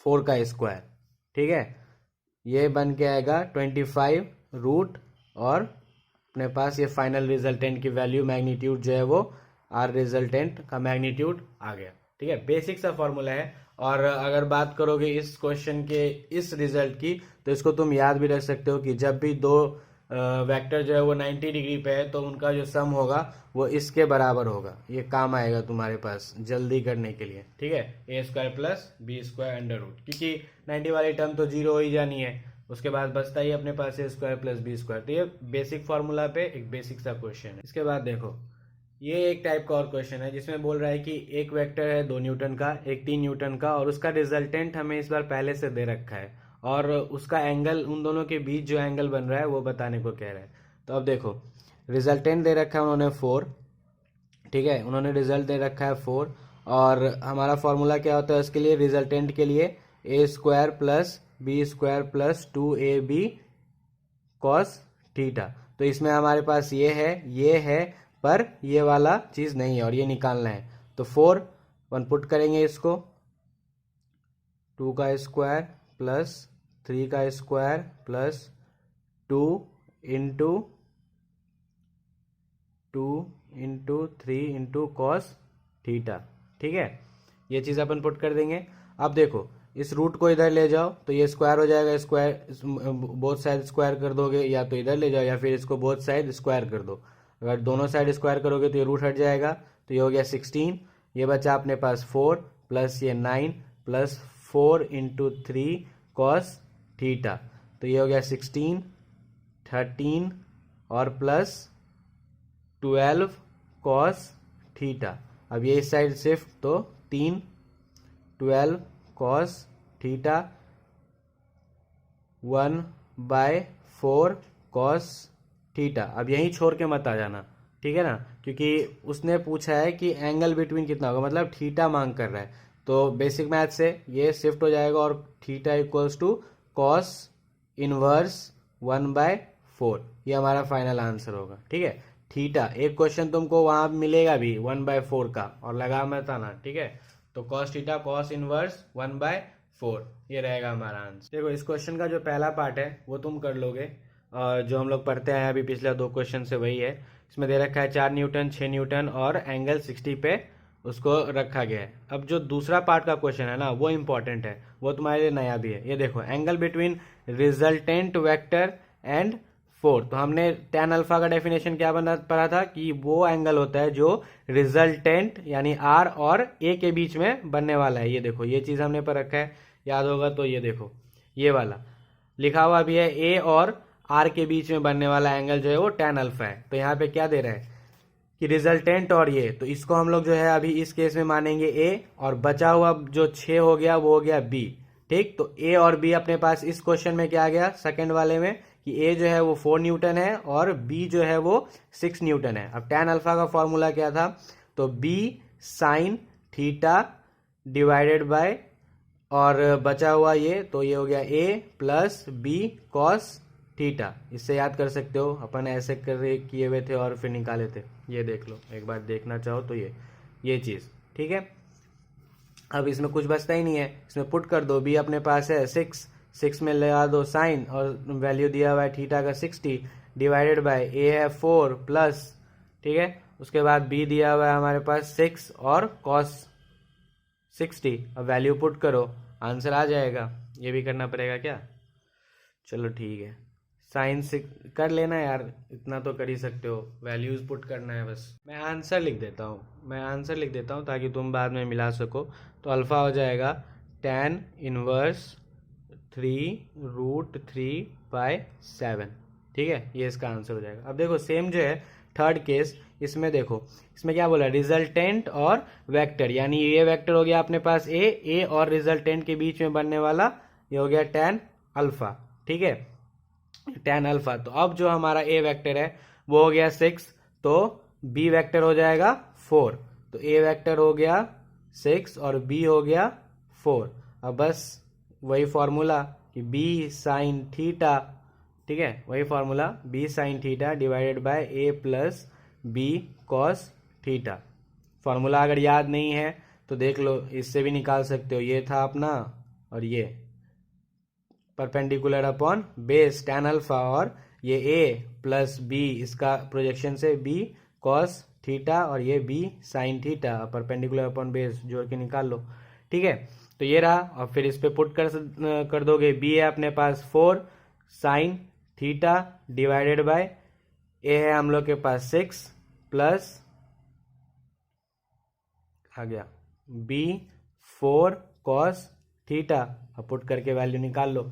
4 का स्क्वायर, ठीक है, ये बन के आएगा 25 रूट, और अपने पास ये फाइनल रिजल्टेंट की वैल्यू मैग्नीट्यूड जो है वो आर रिजल्टेंट का मैग्नीट्यूड आ गया। ठीक है, बेसिक सा फॉर्मूला है। और अगर बात करोगे इस क्वेश्चन के इस रिजल्ट की, तो इसको तुम याद भी रख सकते हो कि जब भी दो वेक्टर जो है वो 90 डिग्री पे है तो उनका जो सम होगा वो इसके बराबर होगा। ये काम आएगा तुम्हारे पास जल्दी करने के लिए। ठीक है, A square plus B square under root, क्योंकि 90 वाली टर्म तो जीरो हो ही जानी है, उसके बाद बचता ही अपने पास ए स्क्वायर प्लस बी स्क्वायर। तो ये बेसिक फॉर्मूला पे एक बेसिक सा क्वेश्चन है। इसके बाद देखो, ये एक टाइप का और क्वेश्चन है जिसमें बोल रहा है कि एक वेक्टर है 2 न्यूटन का, एक 3 न्यूटन का, और उसका रिजल्टेंट हमें इस बार पहले से दे रखा है, और उसका एंगल, उन दोनों के बीच जो एंगल बन रहा है वो बताने को कह रहा है। तो अब देखो, रिजल्टेंट दे रखा है उन्होंने 4। ठीक है, उन्होंने रिजल्ट दे रखा है 4, और हमारा फॉर्मूला क्या होता है उसके लिए, रिजल्टेंट के लिए A square plus B square plus 2ab cos theta. तो इसमें हमारे पास ये है, पर ये वाला चीज नहीं है और ये निकालना है। तो 4 1 पुट करेंगे इसको, 2 का स्क्वायर प्लस 3 का square plus 2 into 3 into cos theta. ठीक है, ये चीज अपन पुट कर देंगे। अब देखो, इस रूट को इधर ले जाओ तो ये स्क्वायर हो जाएगा, स्क्वायर बोथ साइड स्क्वायर कर दोगे, या तो इधर ले जाओ या फिर इसको बोथ साइड स्क्वायर कर दो। अगर दोनों साइड स्क्वायर करोगे तो ये रूट हट जाएगा, तो ये हो गया 16। ये बचा अपने पास 4 प्लस ये 9 प्लस 4 इंटू 3 कॉस थीटा। तो ये हो गया 16, 13 और प्लस 12 कॉस थीटा। अब ये इस साइड शिफ्ट, तो 3 12 कॉस थीटा 1/4 कॉस थीटा। अब यहीं छोड़ के मत आ जाना, ठीक है ना, क्योंकि उसने पूछा है कि एंगल बिटवीन कितना होगा, मतलब थीटा मांग कर रहा है। तो बेसिक मैथ से ये शिफ्ट हो जाएगा और theta equals to cos inverse 1/4। ये हमारा फाइनल आंसर होगा। ठीक है, थीटा एक क्वेश्चन तुमको वहां मिलेगा भी 1/4 का, और लगा मत आना। ठीक है, तो कॉस थीटा कॉस इनवर्स 1/4 ये रहेगा हमारा आंसर। देखो, इस क्वेश्चन का जो पहला पार्ट है वो तुम कर लोगे, और जो हम लोग पढ़ते हैं अभी पिछले 2 क्वेश्चन से वही है। इसमें दे रखा है 4 न्यूटन 6 न्यूटन और एंगल 60 पे उसको रखा गया है। अब जो दूसरा पार्ट का क्वेश्चन है ना, वो इंपॉर्टेंट है, वो तुम्हारे लिए नया भी है। ये देखो, angle between resultant vector and 4। तो हमने tan अल्फा का डेफिनेशन क्या बना पढ़ा था कि वो एंगल होता है जो रिजल्टेंट यानी r और a के बीच में बनने वाला है। ये देखो, ये चीज हमने पर रखा है, याद होगा तो ये देखो, ये वाला लिखा हुआ भी है, a और r के बीच में बनने वाला एंगल जो है वो tan अल्फा है। तो यहाँ पे क्या दे रहा है कि रिजल्टेंट और ये, तो इसको हम लोग जो है अभी इस केस में मानेंगे a, और बचा हुआ जो 6 हो गया वो हो गया b। ठीक, तो a और b अपने पास इस क्वेश्चन में क्या आ गया, सेकंड वाले में, कि a जो है वो 4 न्यूटन है और b जो है वो 6 न्यूटन है। अब tan अल्फा का फॉर्मूला क्या था, तो b sine theta divided by, और बचा हुआ ये, तो ये हो गया a plus b cos theta. इससे याद कर सकते हो, अपन ऐसे कर किए हुए थे और फिर निकाले थे। ये देख लो, एक बार देखना चाहो तो ये चीज। ठीक है, अब इसमें कुछ बचता ही नहीं है, इसमें पुट कर दो, b अपने पास है 6 में लगा दो साइन, और वैल्यू दिया हुआ है थीटा का 60 डिवाइडेड बाय a है 4 प्लस, ठीक है, उसके बाद b दिया हुआ है हमारे पास 6 और cos 60। अब वैल्यू पुट करो, आंसर आ जाएगा। ये भी करना पड़ेगा क्या, चलो ठीक है, साइन से कर लेना यार, इतना तो कर ही सकते हो, वैल्यूज पुट करना है बस। मैं आंसर लिख देता हूँ ताकि तुम बाद में मिला सको। तो अल्फा हो जाएगा tan इनवर्स 3√3/7। ठीक है, ये इसका आंसर हो जाएगा। अब देखो, सेम जो है थर्ड केस, इसमें देखो, इसमें क्या बोला, रिजल्टेंट और वेक्टर, यानी ये वेक्टर हो गया अपने पास a और रिजल्टेंट के बीच में बनने वाला, ये हो गया tan अल्फा। ठीक है, tan अल्फा। तो अब जो हमारा a वेक्टर है वो हो गया 6, तो b वेक्टर हो जाएगा 4। तो a वेक्टर हो गया 6 और b हो गया 4। अब बस वही फॉर्मूला कि b साइन थीटा, ठीक है, वही formula b sine theta divided by a plus b cos theta. Formula अगर याद नहीं है तो देख लो, इससे भी निकाल सकते हो। ये था अपना, और ये perpendicular upon base tan alpha, और ये a प्लस b, इसका प्रोजेक्शन से b कॉस थीटा और ये B sine theta, perpendicular upon base जोड़ के निकाल लो, ठीक है। तो ये रहा, और फिर इस पे पुट कर दोगे, बी है अपने पास 4 साइन थीटा डिवाइडेड बाय ए है हम लोग के पास 6 प्लस आ गया बी 4 कॉस थीटा, अब पुट करके वैल्यू निकाल लो।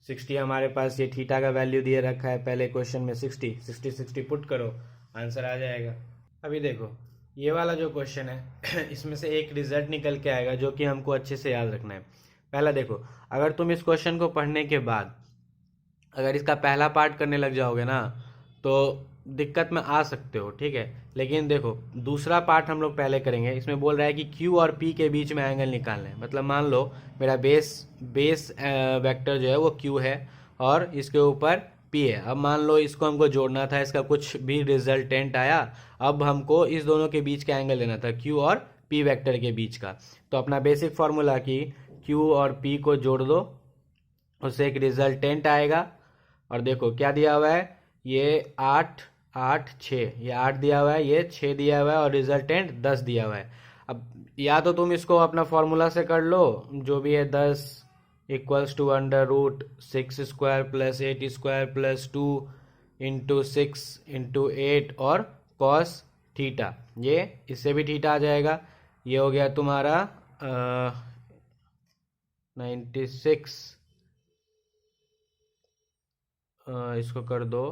60 हमारे पास ये थीटा का वैल्यू दिए रखा है पहले क्वेश्चन में, 60 पुट करो, आंसर आ जाएगा। अभी देखो ये वाला जो क्वेश्चन है इसमें से एक रिजल्ट निकल के आएगा जो कि हमको अच्छे से याद रखना है। पहला देखो, अगर तुम इस क्वेश्चन को पढ़ने के बाद अगर इसका पहला पार्ट करने लग जाओगे ना तो दिक्कत में आ सकते हो, ठीक है। लेकिन देखो दूसरा पार्ट हम लोग पहले करेंगे। इसमें बोल रहा है कि Q और P के बीच में एंगल निकालना है। मतलब मान लो मेरा बेस वेक्टर जो है वो Q है और इसके ऊपर P है। अब मान लो इसको हमको जोड़ना था, इसका कुछ भी रिजल्टेंट आया, अब हमको इस दोनों के बीच का एंगल लेना था, Q और P वेक्टर के बीच का। तो अपना बेसिक फॉर्मूला कि Q और P को जोड़ दो, उससे एक रिजल्टेंट आएगा। और देखो क्या दिया हुआ है, ये 8 8 6, ये 8 दिया हुआ है, ये 6 दिया हुआ है और रिजल्टेंट 10 दिया हुआ है। अब या तो तुम इसको अपना फॉर्मूला से कर लो, जो भी है 10 equals to under root 6 square plus 8 square plus 2 into 6 into 8 और कॉस थीटा, ये इससे भी थीटा आ जाएगा। ये हो गया तुम्हारा 96, इसको कर दो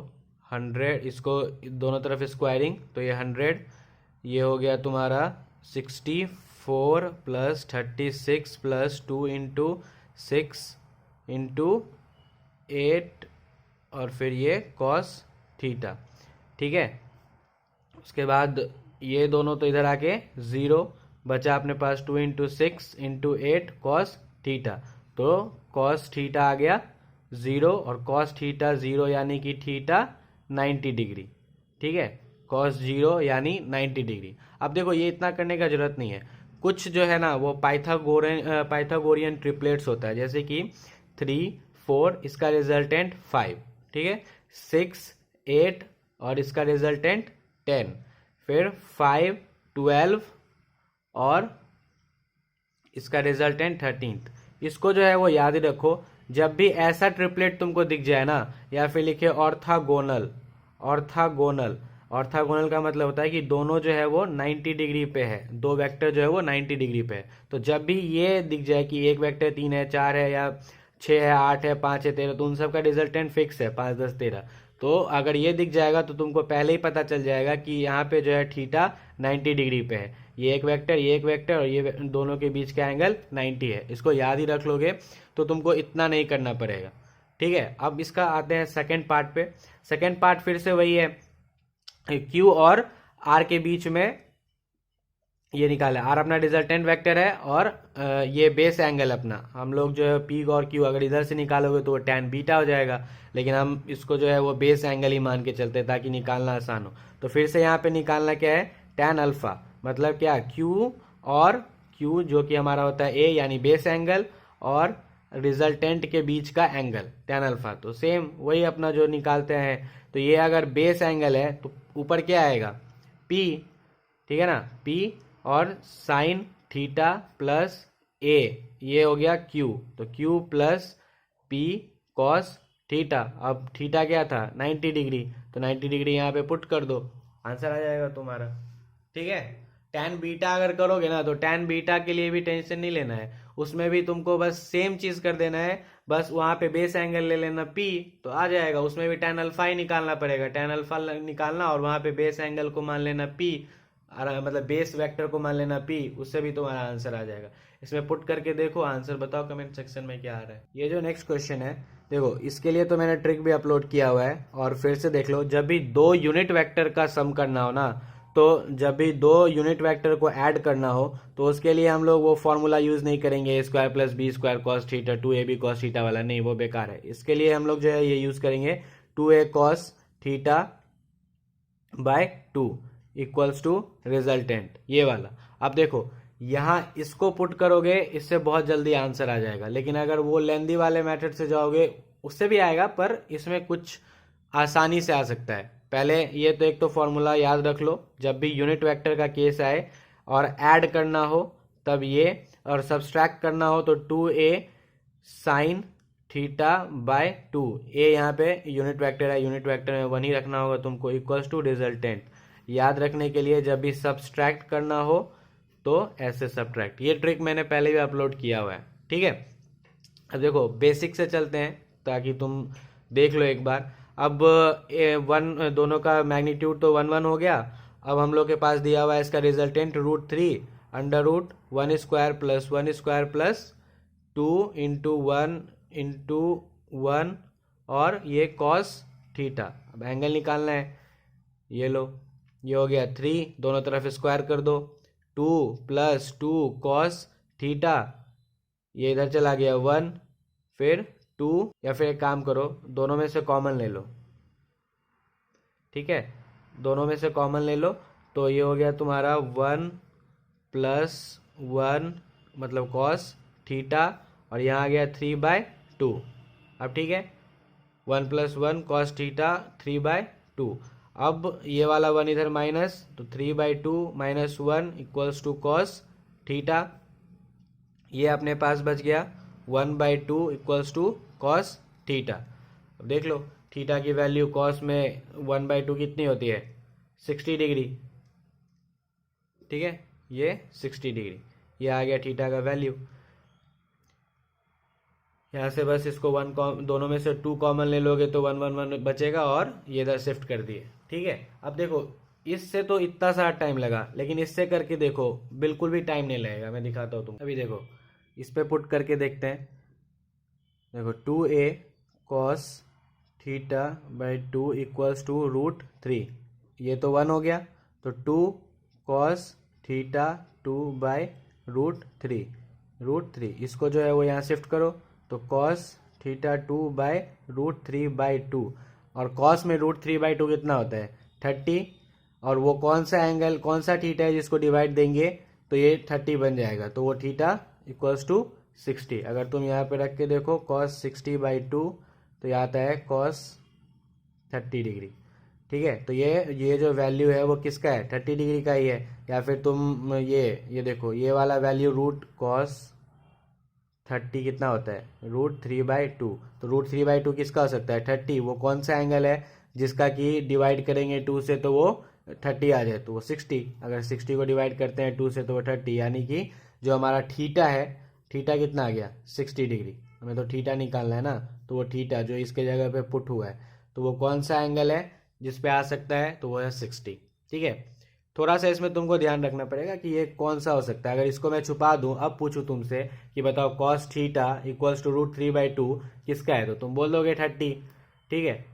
100, इसको दोनों तरफ स्क्वायरिंग तो ये 100, ये हो गया तुम्हारा 64 प्लस 36 प्लस 2 इंटू 6 इंटू 8 और फिर ये कॉस थीटा, ठीक है। उसके बाद ये दोनों तो इधर आके 0 बचा अपने पास, 2 इंटू 6 इंटू 8 कॉस थीटा, तो कॉस थीटा आ गया 0 और कॉस थीटा 0 यानी कि थीटा 90 डिग्री, ठीक है। कॉस 0 यानी 90 डिग्री। अब देखो ये इतना करने का जरूरत नहीं है, कुछ जो है ना वो पाइथागोरियन ट्रिपलेट्स होता है, जैसे कि 3 4 इसका रिजल्टेंट 5, ठीक है, 6 8 और इसका रिजल्टेंट 10, फिर 5 12 और इसका रिजल्टेंट 13। इसको जो है वो याद ही रखो, जब भी ऐसा ट्रिपलेट तुमको दिख जाए ना, या फिर लिखे ऑर्थागोनल, ऑर्थागोनल का मतलब होता है कि दोनों जो है वो 90 डिग्री पे है, दो वेक्टर जो है वो 90 डिग्री पे है। तो जब भी ये दिख जाए कि एक वेक्टर 3 है 4 है या 6 है 8 है 5 है 13, तो उन सब का रिजल्टेंट फिक्स है 5 10 13। तो अगर ये दिख जाएगा तो तुमको पहले ही पता चल जाएगा कि यहाँ पे जो है थीटा 90 डिग्री पे है, ये एक वेक्टर और ये दोनों के बीच का एंगल 90 है। इसको याद ही रख लोगे तो तुमको इतना नहीं करना पड़ेगा, ठीक है। अब इसका आते हैं सेकंड पार्ट पे। सेकंड पार्ट फिर से वही है, Q और R के बीच में ये निकाला, R अपना रिजल्टेंट वेक्टर है और ये बेस एंगल अपना, हम लोग जो है P और Q अगर इधर से निकालोगे तो वो tan बीटा हो जाएगा, लेकिन हम इसको जो है वो बेस एंगल ही मान के चलते हैं ताकि निकालना आसान हो। तो फिर से यहाँ पे निकालना क्या है, tan अल्फा, मतलब क्या, Q और Q जो कि हमारा होता है A यानी बेस एंगल और रिजल्टेंट के बीच का एंगल tan अल्फा। तो सेम वही अपना जो निकालते हैं, तो ये अगर बेस एंगल है तो ऊपर क्या आएगा, P, ठीक है ना, P और साइन थीटा प्लस A, ये हो गया Q, तो Q plus P cos theta. अब थीटा क्या था 90 डिग्री, तो 90 डिग्री यहाँ पे पुट कर दो, आंसर आ जाएगा तुम्हारा, ठीक है। tan बीटा अगर करोगे ना तो tan बीटा के लिए भी टेंशन नहीं लेना है, उसमें भी तुमको बस सेम चीज कर देना है, बस वहां पे बेस एंगल ले लेना P तो आ जाएगा, उसमें भी tan अल्फा ही निकालना पड़ेगा, tan अल्फा निकालना और वहां पे बेस एंगल को मान लेना P, मतलब बेस वेक्टर को मान लेना P, उससे भी तुम्हारा आंसर आ जाएगा। इसमें पुट करके देखो, आंसर बताओ कमेंट सेक्शन में क्या आ रहा है। ये जो नेक्स्ट क्वेश्चन है देखो, इसके लिए तो मैंने ट्रिक भी अपलोड किया हुआ है, और फिर से देख लो, जब भी दो यूनिट वेक्टर का सम करना हो ना, तो जब भी दो यूनिट वेक्टर को ऐड करना हो तो उसके लिए हम लोग वो फॉर्मूला यूज नहीं करेंगे A square plus B square cos theta 2ab cos theta वाला, नहीं वो बेकार है। इसके लिए हम लोग जो है ये यूज करेंगे 2a cos theta by 2 equals to resultant, ये वाला। अब देखो यहाँ इसको पुट करोगे, इससे बहुत जल्दी आंसर आ जाएगा, लेकिन अगर वो लेंदी वाले मेथड से जाओगे उससे भी आएगा, पर इसमें कुछ आसानी से आ सकता है, पहले ये तो एक तो फॉर्मूला याद रख लो, जब भी यूनिट वेक्टर का केस आए और ऐड करना हो तब ये, और सब्सट्रैक्ट करना हो तो 2a साइन थीटा बाय 2। ए यहाँ पे यूनिट वेक्टर है, यूनिट वेक्टर में 1 ही रखना होगा तुमको, इक्वल्स टू रिजल्टेंट। याद रखने के लिए जब भी सब्सट्रैक्ट करना हो तो ऐसे सब्ट्रैक्ट, ये ट्रिक मैंने पहले भी अपलोड किया हुआ है, ठीक है। अब देखो बेसिक से चलते हैं ताकि तुम देख लो एक बार। अब वन, दोनों का मैग्नीट्यूड तो 1 1 हो गया। अब हम लोग के पास दिया हुआ है इसका रिजल्टेंट √3 अंडर रूट 1² + 1² + 2 × 1 × 1 और ये कॉस थीटा। अब एंगल निकालना है, ये लो, ये हो गया 3, दोनों तरफ स्क्वायर कर दो, 2 + 2 कॉस थीटा, ये इधर चला गया 1, फिर 2, या फिर एक काम करो दोनों में से कॉमन ले लो, ठीक है, दोनों में से कॉमन ले लो, तो ये हो गया तुम्हारा 1 + 1 मतलब कॉस थीटा, और यहाँ आ गया 3/2। अब ठीक है, 1 + 1 कॉस थीटा 3/2। अब ये वाला 1 इधर माइनस, तो 3/2 - 1 = कॉस थीटा, ये अपने पास बच गया 1/2 = कॉस थीटा। अब देख लो थीटा की वैल्यू कॉस में 1/2 कितनी होती है, 60 डिग्री, ठीक है, ये 60 डिग्री, ये आ गया थीटा का वैल्यू। यहाँ से बस इसको दोनों में से 2 कॉमन ले लोगे तो 1 1 1 बचेगा, और ये इधर शिफ्ट कर दिए, ठीक है। अब देखो इससे तो इतना सारा टाइम लगा, लेकिन इससे करके देखो बिल्कुल भी टाइम नहीं लगेगा, मैं दिखाता हूँ तुम। अभी देखो इस पे पुट करके देखते हैं, देखो 2a cos थीटा बाई 2 = √3, ये तो 1 हो गया, तो 2 cos थीटा 2/√3, इसको जो है वो यहाँ शिफ्ट करो, तो cos थीटा 2/√3/2, और cos में √3/2 कितना होता है 30, और वो कौन सा एंगल, कौन सा थीटा है जिसको डिवाइड देंगे तो ये 30 बन जाएगा, तो वो थीटा = 60। अगर तुम यहाँ पे रख के देखो cos 60/2 तो ये आता है cos 30 डिग्री, ठीक है। तो ये जो वैल्यू है वो किसका है, 30 डिग्री का ही है। या फिर तुम ये देखो ये वाला वैल्यू रूट cos 30 कितना होता है, √3/2, तो √3/2 किसका हो सकता है 30, वो कौन सा एंगल है जिसका कि डिवाइड करेंगे 2 से तो वो 30 आ जाए, तो वो 60, अगर 60 को डिवाइड करते हैं 2 से तो वो 30, यानी कि जो हमारा थीटा है, थीटा कितना आ गया 60 डिग्री, हमें तो थीटा निकालना है ना, तो वो थीटा जो इसके जगह पे पुट हुआ है, तो वो कौन सा एंगल है जिस पे आ सकता है, तो वो है 60, ठीक है। थोड़ा सा इसमें तुमको ध्यान रखना पड़ेगा कि ये कौन सा हो सकता है। अगर इसको मैं छुपा दूं, अब पूछूं तुमसे कि बताओ cos थीटा = √3/2 किसका है, तो तुम बोल दोगे 30, ठीक है,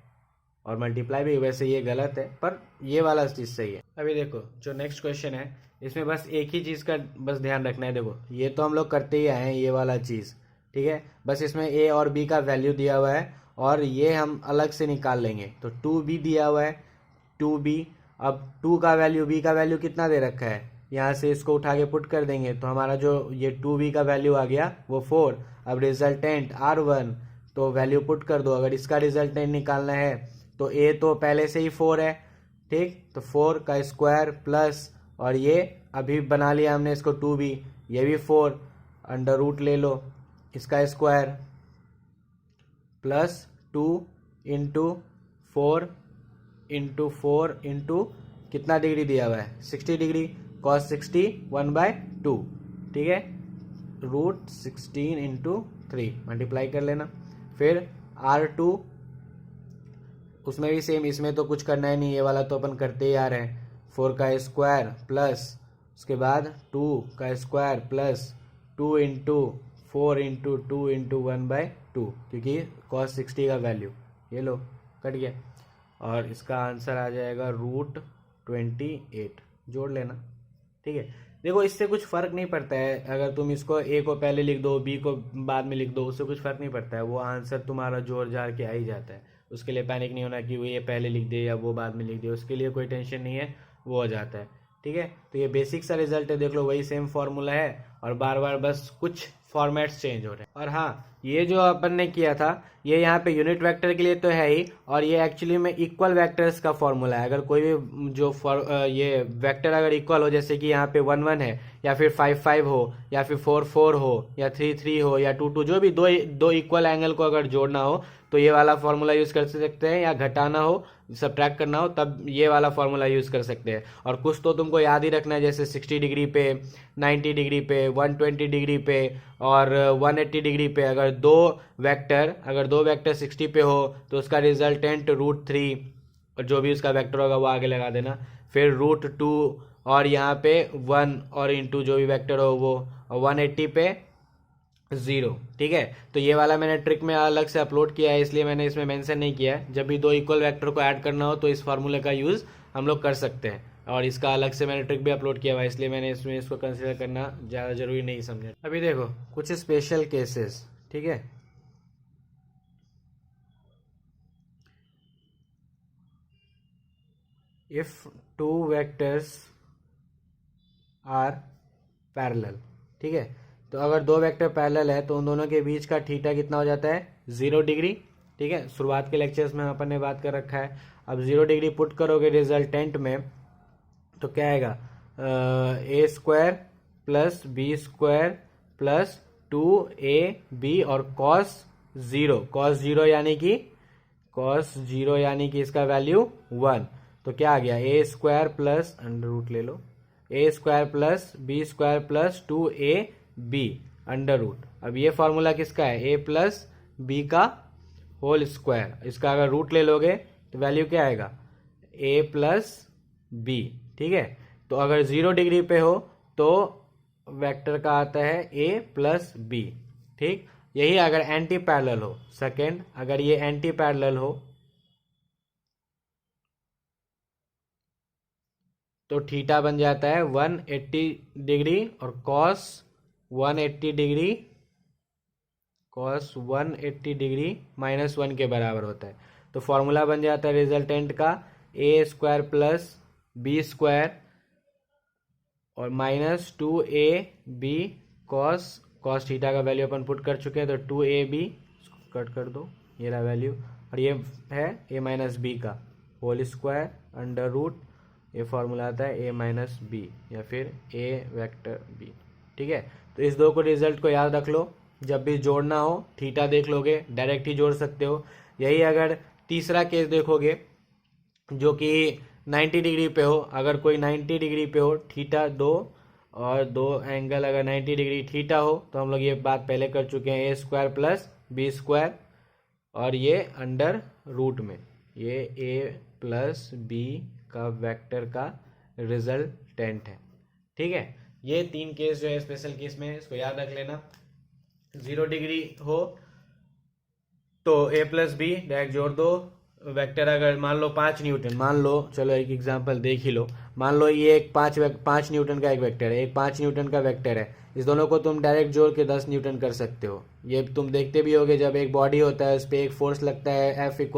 और मल्टीप्लाई भी, वैसे ये गलत है पर ये वाला चीज़ सही है। अभी देखो जो नेक्स्ट क्वेश्चन है इसमें बस एक ही चीज़ का बस ध्यान रखना है, देखो ये तो हम लोग करते ही आए हैं ये वाला चीज़, ठीक है, बस इसमें a और b का वैल्यू दिया हुआ है और ये हम अलग से निकाल लेंगे, तो 2b दिया हुआ है 2b, अब 2 का वैल्यू, b का वैल्यू कितना दे रखा है, यहाँ से इसको उठा के पुट कर देंगे तो हमारा जो ये 2b का वैल्यू आ गया वो 4। अब रिजल्टेंट r1, तो वैल्यू पुट कर दो, अगर इसका रिजल्टेंट निकालना है तो a तो पहले से ही 4 है, ठीक, तो 4 का स्क्वायर प्लस, और ये अभी बना लिया हमने इसको 2b, ये भी 4 अंडर रूट ले लो इसका स्क्वायर प्लस 2 × 4 × 4 × कितना डिग्री दिया हुआ है 60 डिग्री, cos 60 1/2, ठीक है, √16 × 3 मल्टीप्लाई कर लेना। फिर r2, उसमें भी सेम, इसमें तो कुछ करना है नहीं, ये वाला तो अपन करते ही आ रहे हैं, 4 का स्क्वायर प्लस उसके बाद 2 का स्क्वायर प्लस 2 × 4 × 2 × 1/2, क्योंकि cos 60 का वैल्यू, ये लो कट गया, और इसका आंसर आ जाएगा √28, जोड़ लेना, ठीक है। देखो इससे कुछ फ़र्क नहीं पड़ता है, अगर तुम इसको a को पहले लिख दो b को बाद में लिख दो, उससे कुछ फ़र्क नहीं पड़ता है, वो आंसर तुम्हारा जोड़ जाड़ के आ ही जाता है। उसके लिए पैनिक नहीं होना कि वो ये पहले लिख दे या वो बाद में लिख दे, उसके लिए कोई टेंशन नहीं है, वो हो जाता है, ठीक है। तो ये बेसिक सा रिजल्ट है, देख लो वही सेम फॉर्मूला है और बार बार बस कुछ फॉर्मेट्स चेंज हो रहे हैं। और हाँ, ये जो अपन ने किया था ये यहाँ पे यूनिट वेक्टर के लिए तो है ही, और ये एक्चुअली में इक्वल वेक्टर्स का फॉर्मूला है। अगर कोई भी जो ये वेक्टर अगर इक्वल हो, जैसे कि यहाँ पे 1 1 है, या फिर 5 5 हो, या फिर 4 4 हो, या 3 3 हो, या 2 2, जो भी दो इक्वल एंगल को अगर जोड़ना हो तो ये वाला फॉर्मूला यूज कर सकते हैं, या घटाना हो, सब्ट्रैक्ट करना हो, तब ये वाला फॉर्मूला यूज कर सकते हैं। और कुछ तो तुमको याद ही रखना है, जैसे 60 डिग्री पे, 90 डिग्री पे, 120 डिग्री पे और 180 डिग्री पे अगर दो वेक्टर 60 पे हो तो उसका रिजल्टेंट √3, और जो भी उसका वेक्टर होगा वो आगे लगा देना, फिर √2, और यहाँ पे 1 और इंटू जो भी वेक्टर हो वो, 180 पे 0। ठीक है, तो ये वाला मैंने ट्रिक में अलग से अपलोड किया है, इसलिए मैंने इसमें मेंशन नहीं किया है। जब भी दो इक्वल वेक्टर को ऐड करना हो तो इस फार्मूले का यूज़ हम लोग कर सकते हैं, और इसका अलग से मैंने ट्रिक भी अपलोड किया हुआ है, इसलिए मैंने इसमें इसको कंसिडर करना ज़्यादा जरूरी नहीं समझा। अभी देखो कुछ स्पेशल केसेस, ठीक है। If two vectors are parallel, ठीक है, तो अगर दो वेक्टर पैरेलल है तो उन दोनों के बीच का थीटा कितना हो जाता है, 0 डिग्री। ठीक है, शुरुआत के लेक्चर्स में अपन ने बात कर रखा है। अब 0 डिग्री पुट करोगे रिजल्टेंट में तो क्या आएगा, a² plus b² plus 2ab और cos 0 यानी कि इसका वैल्यू 1, तो क्या आ गया, a² प्लस अंडर रूट ले लो, a² plus b² plus 2ab under root. अब ये फॉर्मूला किसका है, a प्लस बी का होल स्क्वायर, इसका अगर रूट ले लोगे तो वैल्यू क्या आएगा, a प्लस बी। ठीक है, तो अगर 0 डिग्री पे हो तो वेक्टर का आता है a प्लस बी। ठीक, यही अगर एंटी पैरेलल हो, सेकेंड अगर ये एंटी पैरेलल हो तो थीटा बन जाता है 180 डिग्री और cos 180 डिग्री -1 के बराबर होता है। तो फॉर्मूला बन जाता है रिजल्टेंट का a² प्लस b² और -2ab cos थीटा का वैल्यू अपन पुट कर चुके हैं, तो 2ab कट कर दो, ये रहा वैल्यू, और ये है a माइनस बी का होल स्क्वायर अंडर रूट, ये फॉर्मूला आता है a माइनस बी या फिर a वेक्टर b। ठीक है, तो इस दो को रिजल्ट को याद रख लो, जब भी जोड़ना हो थीटा देख लोगे, डायरेक्ट ही जोड़ सकते हो। यही अगर तीसरा केस देखोगे जो कि 90 डिग्री पे हो, अगर कोई 90 डिग्री पे हो, थीटा 2 और दो एंगल अगर 90 डिग्री थीटा हो, तो हम लोग ये बात पहले कर चुके हैं, a² प्लस b² और ये अंडर रूट में ये a प्लस b का वेक्टर का रिजल्टेंट है। ठीक है, ये 3 केस जो है स्पेशल केस में, इसको याद रख लेना। 0 डिग्री हो तो a प्लस बी डायरेक्ट जोड़ दो, वेक्टर अगर मान लो 5 न्यूटन, मान लो, चलो एक एग्जांपल देख ही लो, मान लो ये एक 5 न्यूटन का एक वेक्टर है, एक 5 न्यूटन का वेक्टर है, इस दोनों को तुम डायरेक्ट जोड़ के 10 न्यूटन कर सकते हो। ये तुम देखते भी होगे, जब एक बॉडी होता है उस पर एक फोर्स लगता है F =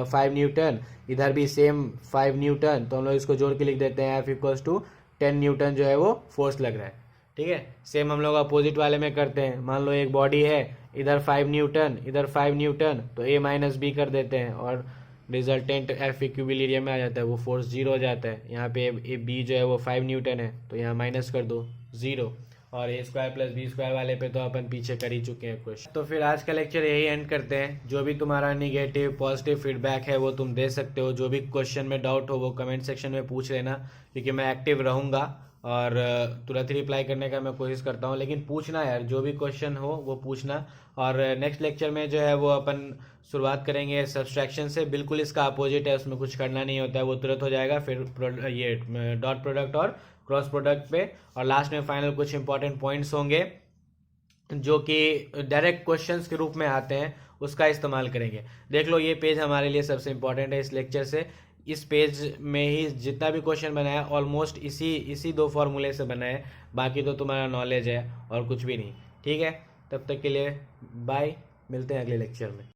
5 न्यूटन, इधर भी सेम 5 न्यूटन, तो हम लोग इसको जोड़ के लिख देते हैं F = 10 न्यूटन जो है वो फोर्स लग रहा है। ठीक है, सेम हम लोग अपोजिट वाले में करते हैं, मान लो एक बॉडी है, इधर 5 न्यूटन इधर 5 न्यूटन, तो a माइनस बी कर देते हैं और रिजल्टेंट F इक्विलिब्रियम में आ जाता है, वो फोर्स 0 हो जाता है। यहाँ पे b जो है वो 5 न्यूटन है, तो यहाँ माइनस कर दो 0, और a² प्लस b² वाले पे तो अपन पीछे कर ही चुके हैं क्वेश्चन। तो फिर आज का लेक्चर यही एंड करते हैं। जो भी तुम्हारा निगेटिव पॉजिटिव फीडबैक है वो तुम दे सकते हो, जो भी क्वेश्चन में डाउट हो वो कमेंट सेक्शन में पूछ लेना, क्योंकि मैं एक्टिव रहूँगा और तुरंत ही रिप्लाई करने का मैं कोशिश करता हूँ। लेकिन पूछना यार, जो भी क्वेश्चन हो वो पूछना। और नेक्स्ट लेक्चर में जो है वो अपन शुरुआत करेंगे सब्सट्रैक्शन से, बिल्कुल इसका अपोजिट है, उसमें कुछ करना नहीं होता है, वो तुरंत हो जाएगा। फिर ये डॉट प्रोडक्ट और क्रॉस प्रोडक्ट पे, और लास्ट में फाइनल कुछ इंपॉर्टेंट पॉइंट्स होंगे जो कि डायरेक्ट क्वेश्चंस के रूप में आते हैं, उसका इस्तेमाल करेंगे। देख लो, ये पेज हमारे लिए सबसे इंपॉर्टेंट है इस लेक्चर से। इस पेज में ही जितना भी क्वेश्चन बना है ऑलमोस्ट इसी 2 फॉर्मूले से बना है, बाकी तो तुम्हारा नॉलेज है और कुछ भी नहीं। ठीक है, तब तक के लिए बाय, मिलते हैं अगले लेक्चर में।